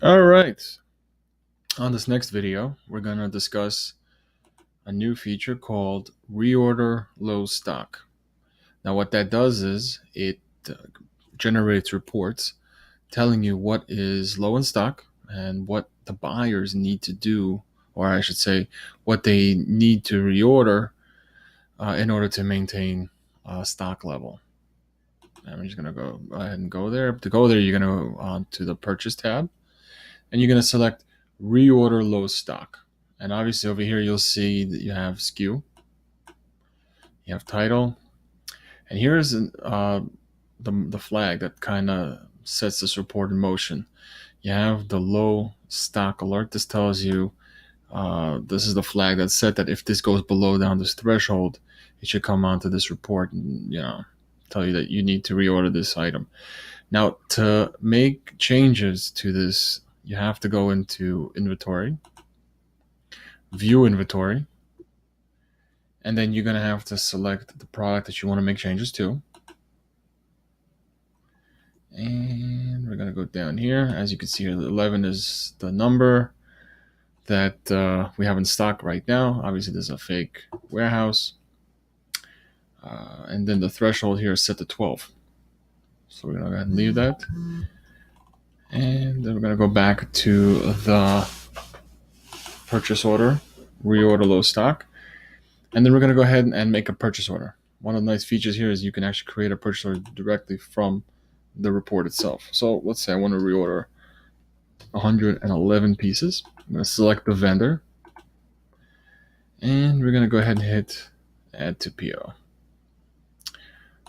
All right. On this next video, we're going to discuss a new feature called Reorder Low Stock. Now, what that does is it generates reports telling you what is low in stock and what the buyers need to do, or I should say, what they need to reorder in order to maintain stock level. I'm just going to go ahead and go there. To go there, you're going to go on to the Purchase tab, and you're going to select Reorder Low Stock. And obviously over here, you'll see that you have SKU, you have title, and here's the flag that kind of sets this report in motion. You have the low stock alert. This tells you this is the flag that's set that if this goes below down this threshold, it should come onto this report and tell you that you need to reorder this item. Now, to make changes to this, you have to go into inventory, view inventory, and then you're going to have to select the product that you want to make changes to. And we're going to go down here. As you can see here, 11 is the number that we have in stock right now. Obviously, there's a fake warehouse. And then the threshold here is set to 12. So we're going to go ahead and leave that. And then we're going to go back to the purchase order, reorder low stock. And then we're going to go ahead and make a purchase order. One of the nice features here is you can actually create a purchase order directly from the report itself. So let's say I want to reorder 111 pieces. I'm going to select the vendor. And we're going to go ahead and hit add to PO.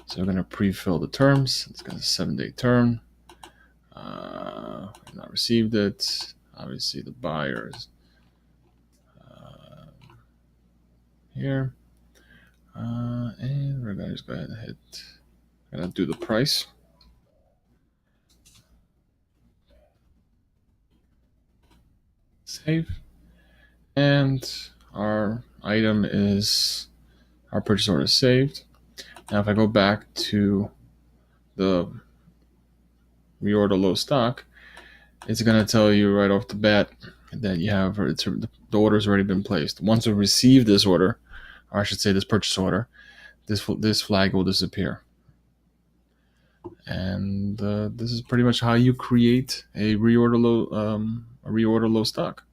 So we're going to pre-fill the terms. It's got a 7-day term. I've not received it. Obviously, the buyers here. And we're going to just go ahead and I'm going to do the price. Save. And our item is, our purchase order is saved. Now, if I go back to the reorder low stock, it's going to tell you right off the bat that you have the order's already been placed. Once we receive this order, or I should say this purchase order, this flag will disappear. And this is pretty much how you create a reorder low stock.